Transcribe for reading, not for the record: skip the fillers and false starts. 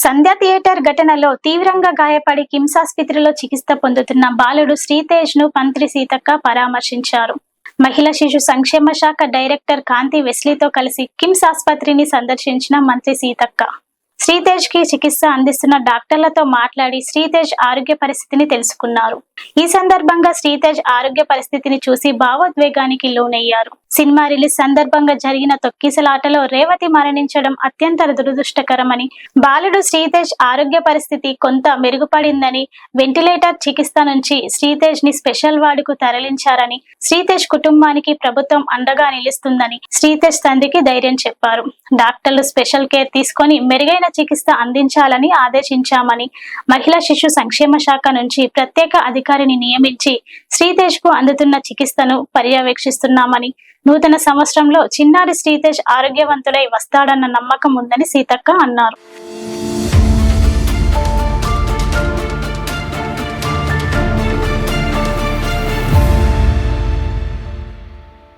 సంధ్య theatre ఘటనలో తీవ్రంగా గాయపడి కిమ్స్ ఆసుపత్రిలో చికిత్స పొందుతున్న బాలుడు శ్రీతేజ్ ను మంత్రి సీతక్క పరామర్శించారు. మహిళా శిశు సంక్షేమ శాఖ డైరెక్టర్ కాంతి వెస్లీతో కలిసి కిమ్స్ ఆసుపత్రిని సందర్శించిన మంత్రి సీతక్క శ్రీతేజ్ కి చికిత్స అందిస్తున్న డాక్టర్లతో మాట్లాడి శ్రీతేజ్ ఆరోగ్య పరిస్థితిని తెలుసుకున్నారు. ఈ సందర్భంగా శ్రీతేజ్ ఆరోగ్య పరిస్థితిని చూసి భావోద్వేగానికి లోనయ్యారు. సినిమా రిలీజ్ సందర్భంగా జరిగిన తొక్కిసలాటలో రేవతి మరణించడం అత్యంత దురదృష్టకరమని, బాలుడు శ్రీతేజ్ ఆరోగ్య పరిస్థితి కొంత మెరుగుపడిందని, వెంటిలేటర్ చికిత్స నుంచి శ్రీతేజ్ ని స్పెషల్ వార్డుకు తరలించారని, శ్రీతేజ్ కుటుంబానికి ప్రభుత్వం అండగా నిలుస్తుందని శ్రీతేజ్ తండ్రికి ధైర్యం చెప్పారు. డాక్టర్లు స్పెషల్ కేర్ తీసుకొని మెరుగైన చికిత్స అందించాలని ఆదేశించామని, మహిళా శిశు సంక్షేమ శాఖ నుంచి ప్రత్యేక అధికారిని నియమించి శ్రీతేజ్ కు అందుతున్న చికిత్సను పర్యవేక్షిస్తున్నామని, నూతన సంవత్సరంలో చిన్నారి శ్రీతేజ్ ఆరోగ్యవంతుడై వస్తాడన్న నమ్మకం ఉందని సీతక్క అన్నారు.